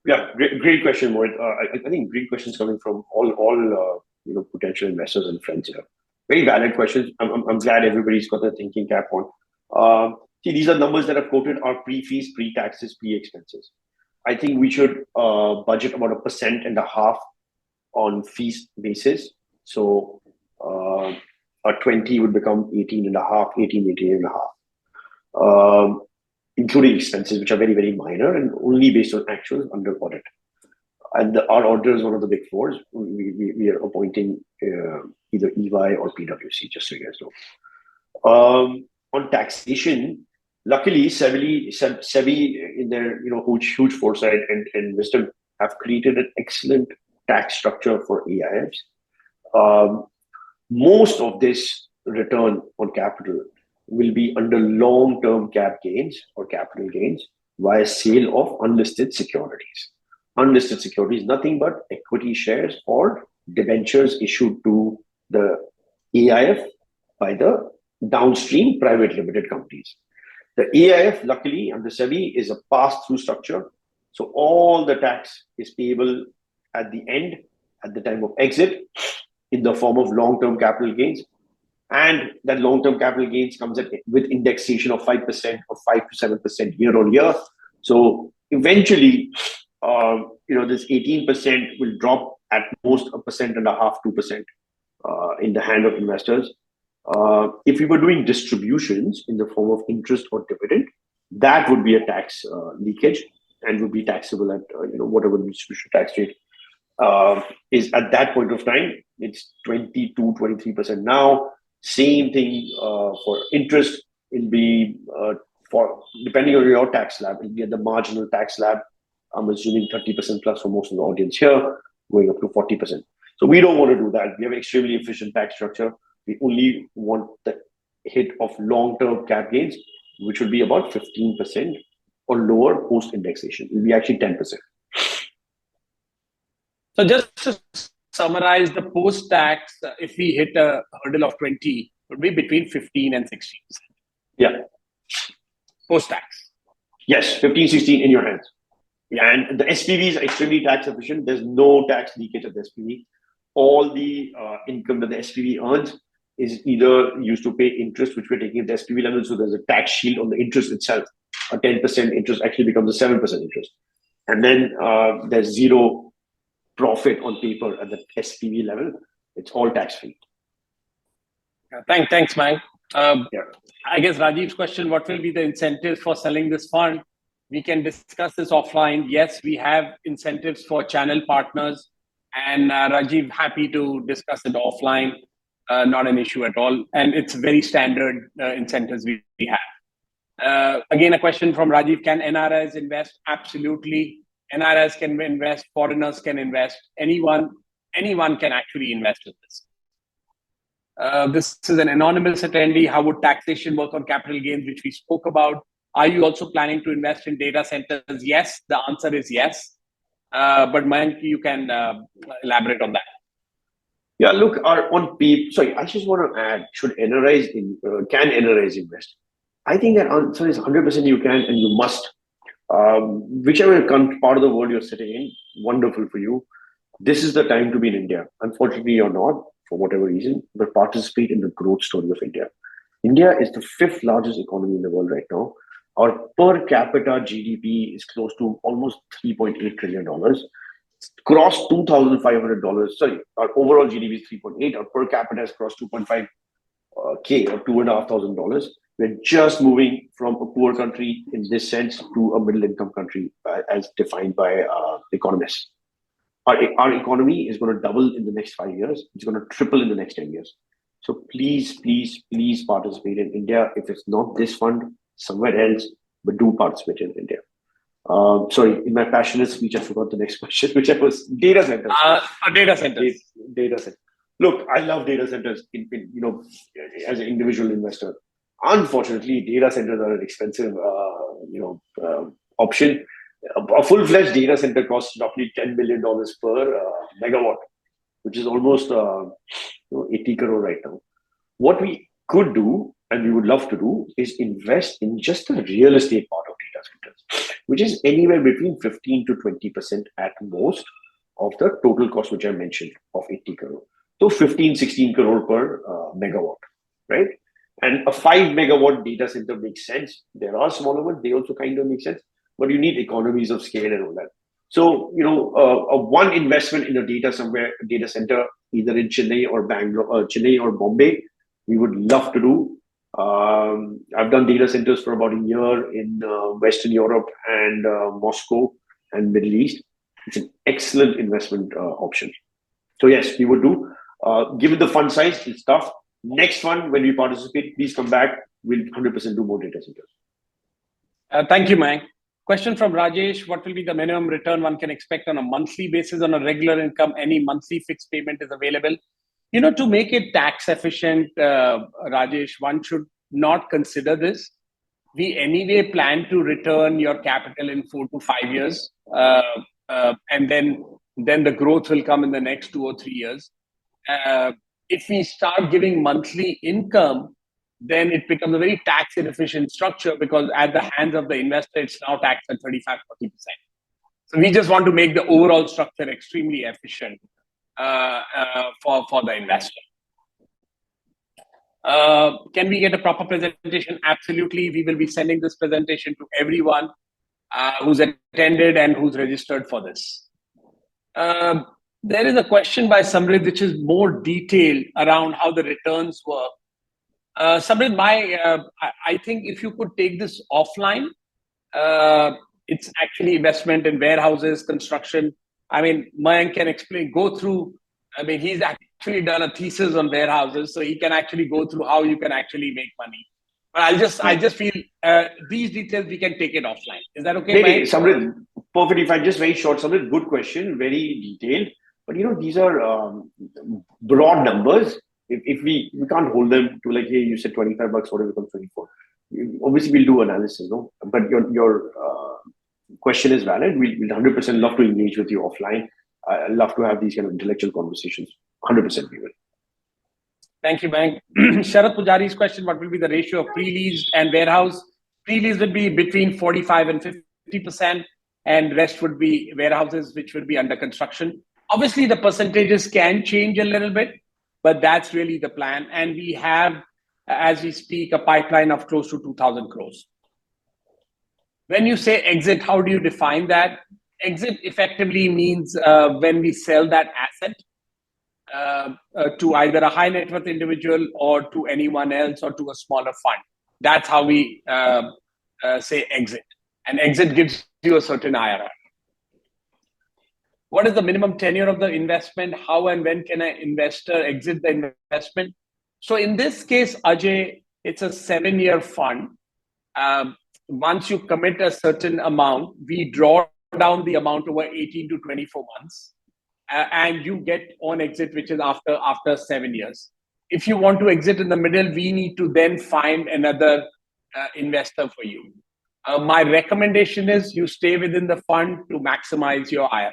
Yeah, great question, Mohit. I think great questions coming from all potential investors and friends here. Very valid questions. I'm glad everybody's got their thinking cap on. See, these are numbers that are quoted are pre-fees, pre-taxes, pre-expenses. I think we should budget about 1.5% on fees basis. So a 20 would become 18.5, 18.5, including expenses, which are very, very minor and only based on actuals under audit. And our auditor is one of the big fours. We are appointing either EY or PwC, just so you guys know. On taxation, luckily, SEBI in their huge foresight and wisdom have created an excellent tax structure for AIFs. Most of this return on capital will be under long-term cap gains or capital gains via sale of unlisted securities. Unlisted securities, nothing but equity shares or debentures issued to the AIF by the downstream private limited companies. The AIF, luckily, under SEBI, is a pass-through structure. So all the tax is payable at the end, at the time of exit, in the form of long-term capital gains. And that long-term capital gains comes with indexation of 5% or 5 to 7% year on year. So eventually, this 18% will drop at most 1.5%, 2% in the hand of investors. If we were doing distributions in the form of interest or dividend, that would be a tax leakage and would be taxable at whatever the distribution tax rate is at that point of time. It's 22, 23% now. Same thing for interest. It'll be depending on your tax slab, it'll be at the marginal tax slab. I'm assuming 30% plus for most of the audience here, going up to 40%. So we don't want to do that. We have an extremely efficient tax structure. We only want the hit of long-term cap gains, which will be about 15% or lower post-indexation. It will be actually 10%. So just to summarize, the post-tax, if we hit a hurdle of 20, would be between 15 and 16%. Yeah. Post-tax. Yes, 15, 16 in your hands. And the SPV is extremely tax efficient. There's no tax leakage at the SPV. all the income that the SPV earns is either used to pay interest, which we're taking at the SPV level. So there's a tax shield on the interest itself. A 10% interest actually becomes a 7% interest. And then there's zero profit on paper at the SPV level. It's all tax-free. Thanks, Mayank. Yeah. I guess Rajiv's question, what will be the incentives for selling this fund? We can discuss this offline. Yes, we have incentives for channel partners, and Rajiv, happy to discuss it offline. Not an issue at all. And it's very standard incentives we have. Again, a question from Rajiv, can NRIs invest? Absolutely. NRIs can invest, foreigners can invest, anyone can actually invest in this. This is an anonymous attendee. How would taxation work on capital gains, which we spoke about? Are you also planning to invest in data centers? Yes, the answer is yes. But Mayank, you can elaborate on that. Yeah, look, sorry, I just want to add, can NRIs invest? I think that answer is 100% you can and you must. Whichever part of the world you're sitting in, wonderful for you. This is the time to be in India. Unfortunately, you're not, for whatever reason, but participate in the growth story of India. India is the 5th largest economy in the world right now. Our per capita GDP is close to almost $3.8 trillion. It's crossed $2,500. Sorry, our overall GDP is 3.8. Our per capita has crossed 2.5K or $2,500. We're just moving from a poor country in this sense to a middle income country as defined by economists. Our economy is going to double in the next 5 years. It's going to triple in the next 10 years. So please, please, please participate in India. If it's not this fund, somewhere else, but do participate in India. Sorry, in my passionate speech, I forgot the next question, which was data centers. Data centers. Data centers. Look, I love data centers. As an individual investor, unfortunately, data centers are an expensive, option. A full-fledged data center costs roughly $10 million per megawatt, which is almost 80 crore right now. What we could do, and we would love to do, is invest in just the real estate part of data centers, which is anywhere between 15 to 20% at most of the total cost, which I mentioned, of 80 crore. So 15, 16 crore per megawatt, right? And a 5 megawatt data center makes sense. There are smaller ones, they also kind of make sense, but you need economies of scale and all that. So, one investment in a data center, either in Chennai or Chennai or Bombay, we would love to do. I've done data centers for about a year in Western Europe and Moscow and Middle East. It's an excellent investment option. So yes, we would do. Given the fund size, it's tough. Next fund, when we participate, please come back. We'll 100% do more data centers. Thank you, Mayank. Question from Rajesh. What will be the minimum return one can expect on a monthly basis on a regular income? Any monthly fixed payment is available. To make it tax efficient, Rajesh, one should not consider this. We anyway plan to return your capital in 4 to 5 years. And then the growth will come in the next 2 or 3 years. If we start giving monthly income, then it becomes a very tax inefficient structure because at the hands of the investor, it's now taxed at 35-40%. So we just want to make the overall structure extremely efficient for the investor. Can we get a proper presentation? Absolutely. We will be sending this presentation to everyone who's attended and who's registered for this. There is a question by Samir, which is more detailed around how the returns work. Samir, I think if you could take this offline, it's actually investment in warehouses, construction. I mean, Mayank can explain, go through. I mean, he's actually done a thesis on warehouses, so he can actually go through how you can actually make money. But I just feel these details we can take it offline. Is that okay, Mayank? Samir, perfectly fine. Just very short, Samir. Good question, very detailed. But these are broad numbers. If we can't hold them to like, hey, you said $25, what if it becomes 24? Obviously, we'll do analysis, no? But your question is valid. We'll 100% love to engage with you offline. I love to have these kind of intellectual conversations. 100% we will. Thank you, Mayank. Sharat Pujari's question, what will be the ratio of pre-leased and warehouse? Pre-leased would be between 45 and 50%, and rest would be warehouses, which would be under construction. Obviously, the percentages can change a little bit, but that's really the plan. And we have, as we speak, a pipeline of close to 2,000 crores. When you say exit, how do you define that? Exit effectively means when we sell that asset to either a high net worth individual or to anyone else or to a smaller fund. That's how we say exit. And exit gives you a certain IRR. What is the minimum tenure of the investment? How and when can an investor exit the investment? So in this case, Ajay, it's a 7-year fund. Once you commit a certain amount, we draw down the amount over 18 to 24 months. And you get on exit, which is after 7 years. If you want to exit in the middle, we need to then find another investor for you. My recommendation is you stay within the fund to maximize your IRR.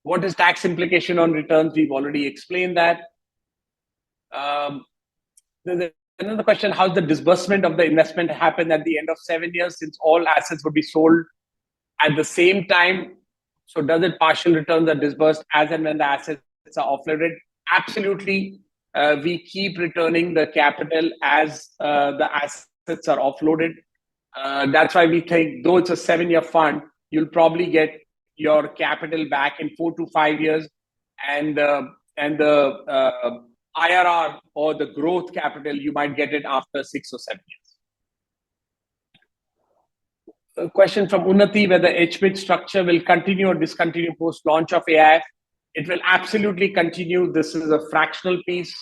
What is tax implication on returns? We've already explained that. There's another question: how's the disbursement of the investment happen at the end of 7 years, since all assets would be sold at the same time? So does it partial returns are disbursed as and when the assets are offloaded? Absolutely. We keep returning the capital as the assets are offloaded. That's why we think, though it's a 7-year fund, you'll probably get your capital back in 4 to 5 years, and the IRR or the growth capital, you might get it after 6 or 7 years. A question from Unnati, whether hBits structure will continue or discontinue post launch of AIF. It will absolutely continue. This is a fractional piece,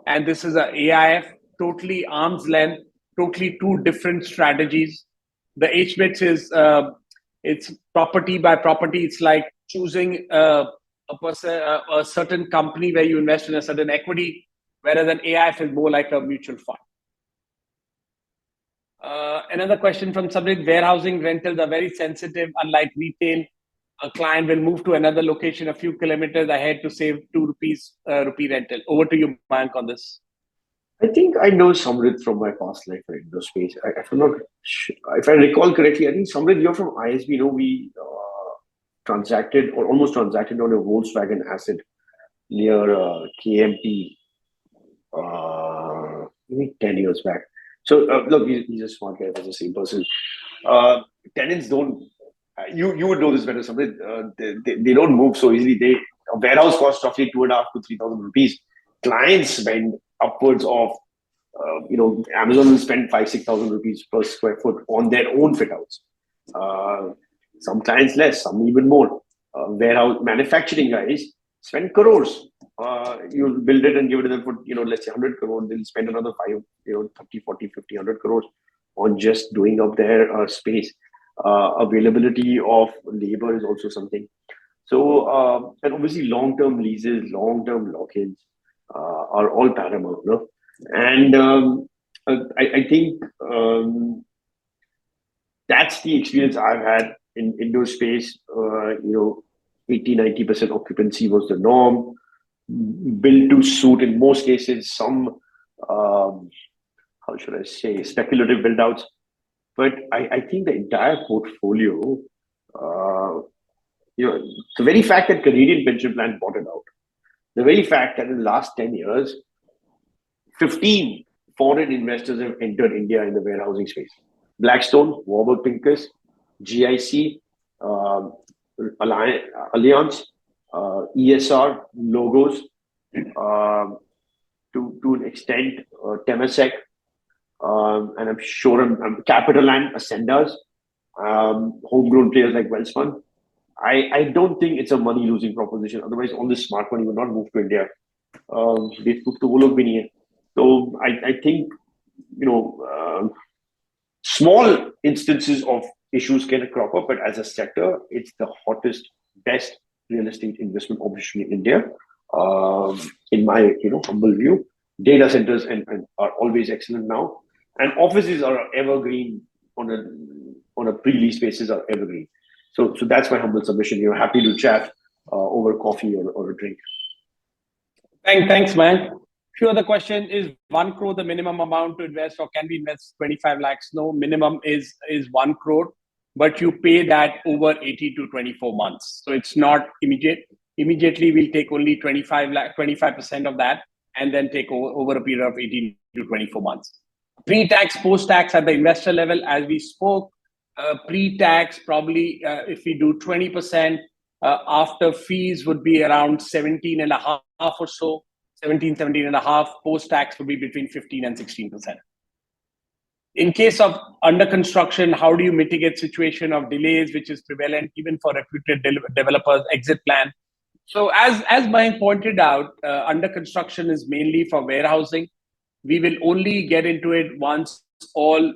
and this is a AIF, totally arm's length, totally two different strategies. The hBits is it's property by property. It's like choosing a certain company where you invest in a certain equity, whereas an AIF is more like a mutual fund. Another question from Samir: warehousing rentals are very sensitive. Unlike retail, a client will move to another location a few kilometers ahead to save ₹2 rupee rental. Over to you, Mayank, on this. I think I know Samrit from my past life in the space. If I recall correctly, I think Samrit, you're from ISB. We transacted or almost transacted on a Volkswagen asset near KMP maybe 10 years back. So look, he's a smart guy. He's the same person. Tenants don't. You would know this better, Samrit. They don't move so easily. A warehouse costs roughly 2,500 to 3,000 rupees. Clients spend upwards of, Amazon will spend 5,000-6,000 rupees per square foot on their own fit outs. Some clients less, some even more. Warehouse manufacturing guys spend crores. You'll build it and give it to them for, let's say 100 crores. They'll spend another 30, 40, 50, 100 crores on just doing up their space. Availability of labor is also something. So, and obviously long-term leases, long-term lock-ins are all paramount. No? And I think that's the experience I've had in those space. 80-90% occupancy was the norm. Built to suit in most cases. Some how should I say, speculative build outs. But I think the entire portfolio, the very fact that Canadian pension plan bought it out, the very fact that in the last 10 years, 15 foreign investors have entered India in the warehousing space. Blackstone, Warburg Pincus, GIC, Allianz, ESR, Logos, to an extent, Temasek, and I'm sure Capitaland, Ascendas, homegrown players like Wellspun. I don't think it's a money-losing proposition. Otherwise, all this smart money would not move to India. So I think, small instances of issues can crop up, but as a sector, it's the hottest, best real estate investment opportunity in India. In my humble view, data centers and are always excellent now, and offices are evergreen on a pre-lease basis are evergreen. So that's my humble submission. Happy to chat over coffee or a drink. Thanks, man. Few other question: is 1 crore the minimum amount to invest, or can we invest 25 lakhs? No, minimum is 1 crore, but you pay that over 18 to 24 months. So it's not immediate. immediately we'll take only 25% of that, and then take over a period of 18 to 24 months. Pre-tax, post-tax at the investor level, as we spoke, pre-tax probably if we do 20%, after fees would be around 17 and a half or so, 17 and a half. Post-tax would be between 15 and 16%. In case of under construction, how do you mitigate situation of delays, which is prevalent even for reputed developers' exit plan? So as Mayank pointed out, under construction is mainly for warehousing. We will only get into it once all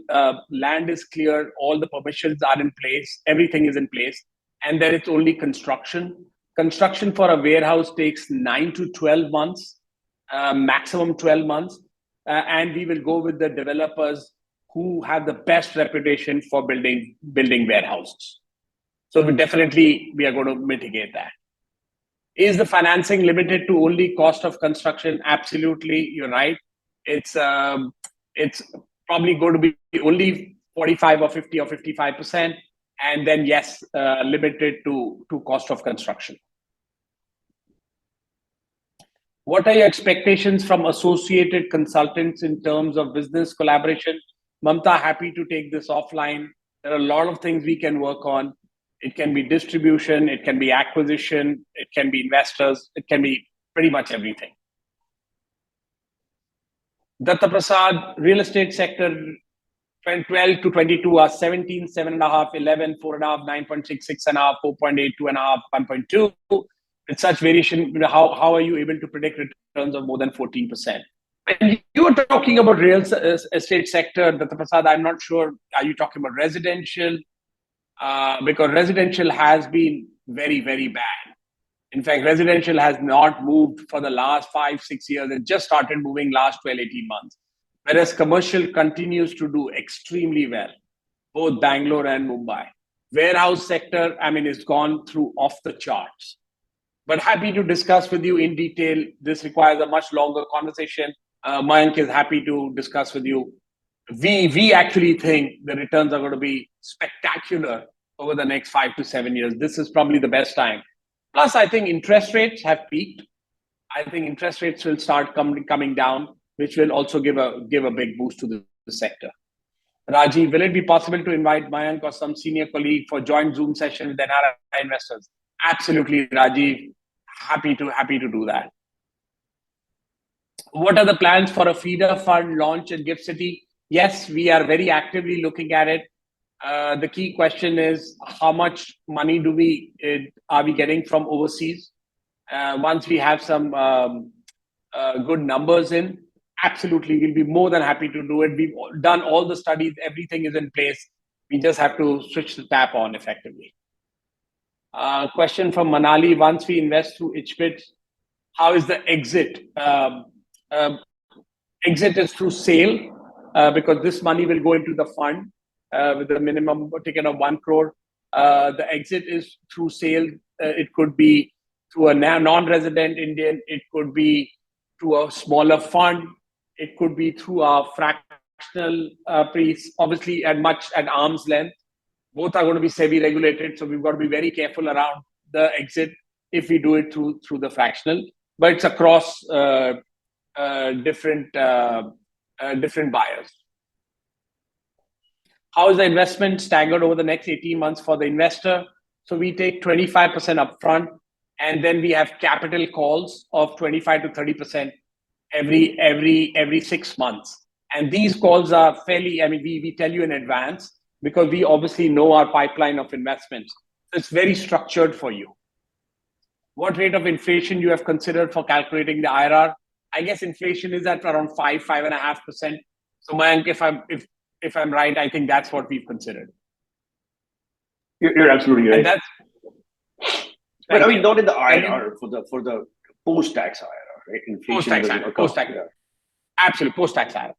land is clear, all the permissions are in place, everything is in place, and then it's only construction. Construction for a warehouse takes 9 to 12 months, maximum 12 months, and we will go with the developers who have the best reputation for building warehouses. So we are going to mitigate that. Is the financing limited to only cost of construction? Absolutely, you're right. It's probably going to be only 45 or 50 or 55%, and then yes, limited to cost of construction. What are your expectations from associated consultants in terms of business collaboration? Mamta, happy to take this offline. There are a lot of things we can work on. It can be distribution, it can be acquisition, it can be investors, it can be pretty much everything. Datta Prasad, real estate sector, 12 to 22 are 17, 7.5, 11, 4.5, 9.6, 6.5, 4.8, 2.5, 1.2. With such variation, how are you able to predict returns of more than 14%? When you were talking about real estate sector, Datta Prasad, I'm not sure, are you talking about residential? Because residential has been very, very bad. In fact, residential has not moved for the last 5-6 years. It just started moving last 12-18 months. Whereas commercial continues to do extremely well, both Bangalore and Mumbai. Warehouse sector, is gone through off the charts. But happy to discuss with you in detail. This requires a much longer conversation. Mayank is happy to discuss with you. We actually think the returns are going to be spectacular over the next 5 to 7 years. This is probably the best time. Plus, I think interest rates have peaked. I think interest rates will start coming down, which will also give a big boost to the sector. Rajiv, will it be possible to invite Mayank or some senior colleague for joint Zoom session with NRI investors? Absolutely, Rajiv. Happy to do that. What are the plans for a feeder fund launch in GIFT City? Yes, we are very actively looking at it. The key question is how much money are we getting from overseas? Once we have some good numbers in, absolutely, we'll be more than happy to do it. We've done all the studies, everything is in place. We just have to switch the tap on effectively. Question from Manali, once we invest through hBits, how is the exit? Exit is through sale, because this money will go into the fund with the minimum ticket of 1 crore. The exit is through sale. It could be through a non-resident Indian. It could be through a smaller fund. It could be through a fractional piece, obviously at arm's length. Both are going to be SEBI regulated, so we've got to be very careful around the exit if we do it through the fractional. But it's across different buyers. How is the investment staggered over the next 18 months for the investor? So we take 25% upfront, and then we have capital calls of 25 to 30% every 6 months. And these calls are fairly, we tell you in advance because we obviously know our pipeline of investments. So it's very structured for you. What rate of inflation you have considered for calculating the IRR? I guess inflation is at around 5.5%. So Mayank, if I'm right, I think that's what we've considered. You're absolutely right. And that's, but not in the IRR, for the post-tax IRR, right? Inflation post-tax. Absolutely, post-tax IRR.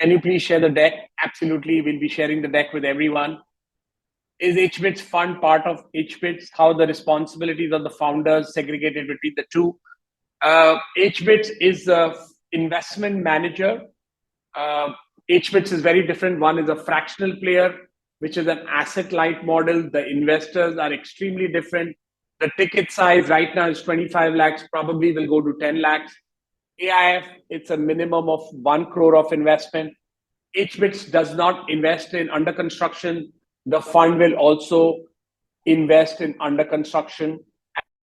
Can you please share the deck? Absolutely, we'll be sharing the deck with everyone. Is hBits fund part of hBits? How the responsibilities of the founders segregated between the two? hBits is the investment manager. hBits is very different. One is a fractional player, which is an asset-light model. The investors are extremely different. The ticket size right now is 25 lakhs, probably will go to 10 lakhs. AIF, it's a minimum of 1 crore of investment. hBits does not invest in under construction. The fund will also invest in under construction.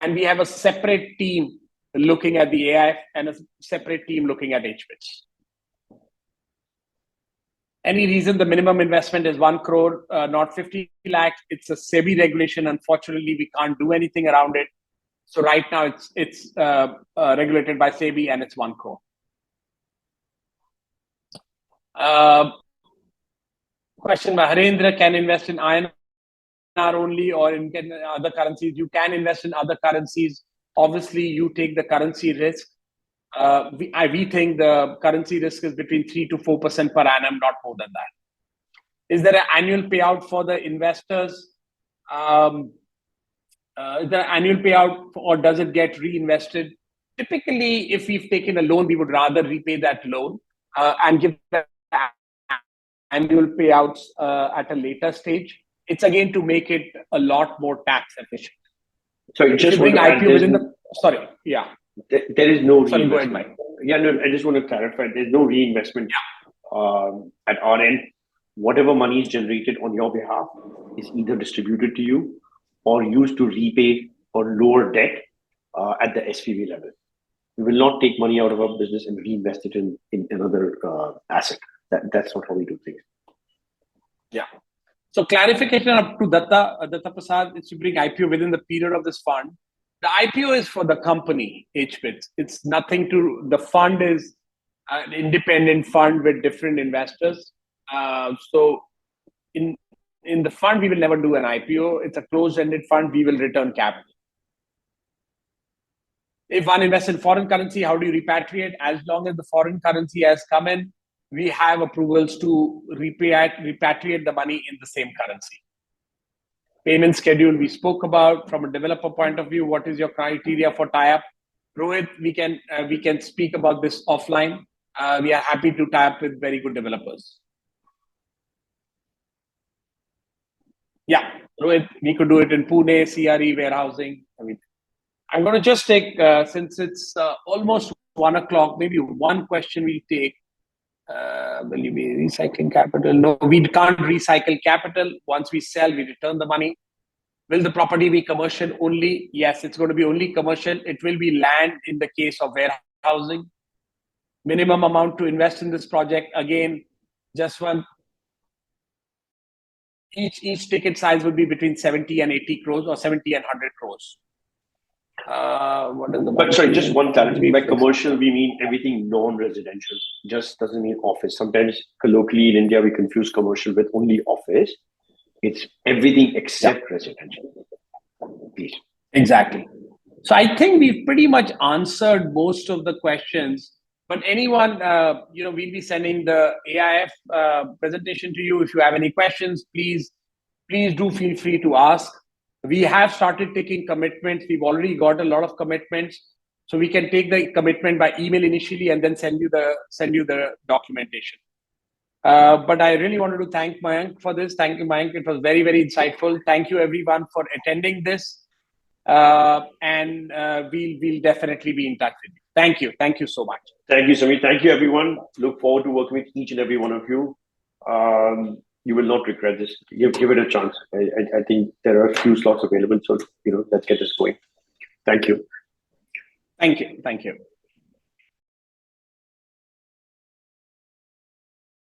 And we have a separate team looking at the AIF and a separate team looking at hBits. Any reason the minimum investment is 1 crore, not 50 lakhs? It's a SEBI regulation. Unfortunately, we can't do anything around it. So right now it's regulated by SEBI and it's 1 crore. Question by Harendra, can invest in INR only or in other currencies? You can invest in other currencies. Obviously, you take the currency risk. We think the currency risk is between 3 to 4% per annum, not more than that. Is there an annual payout for the investors? Is there an annual payout or does it get reinvested? Typically, if we've taken a loan, we would rather repay that loan and give the annual payouts at a later stage. It's again to make it a lot more tax efficient. So just bring IPO within the. Sorry, yeah. There is no. Sorry, go ahead, Mike. Yeah, no. I just want to clarify. There's no reinvestment at our end. Whatever money is generated on your behalf is either distributed to you or used to repay or lower debt at the SPV level. We will not take money out of our business and reinvest it in another asset. That's not how we do things. Yeah. So clarification up to Datta Prasad is to bring IPO within the period of this fund. The IPO is for the company, hBits. It's nothing to, the fund is an independent fund with different investors. So in the fund, we will never do an IPO. It's a closed-ended fund. We will return capital. If one invests in foreign currency, how do you repatriate? As long as the foreign currency has come in, we have approvals to repatriate the money in the same currency. Payment schedule we spoke about. From a developer point of view, what is your criteria for tie-up? Rohit, we can speak about this offline. We are happy to tie up with very good developers. Yeah, Rohit, we could do it in Pune, CRE, warehousing. I'm going to just take, since it's almost 1 o'clock, maybe one question we'll take. Will you be recycling capital? No, we can't recycle capital. Once we sell, we return the money. Will the property be commercial only? Yes, it's going to be only commercial. It will be land in the case of warehousing. Minimum amount to invest in this project. Again, just one. Each ticket size would be between 70 and 80 crores or 70 and 100 crores. But sorry, just one clarity. By commercial, we mean everything non-residential. Just doesn't mean office. Sometimes colloquially in India, we confuse commercial with only office. It's everything except residential. Please. Exactly. So I think we've pretty much answered most of the questions. But anyone, we'll be sending the AIF presentation to you. If you have any questions, please do feel free to ask. We have started taking commitments. We've already got a lot of commitments. So we can take the commitment by email initially and then send you the documentation. But I really wanted to thank Mayank for this. Thank you, Mayank. It was very, very insightful. Thank you, everyone, for attending this. And we'll definitely be in touch with you. Thank you. Thank you so much. Thank you, Samir. Thank you, everyone. Look forward to working with each and every one of you. You will not regret this. Give it a chance. I think there are a few slots available. So, let's get this going. Thank you. Thank you. Thank you.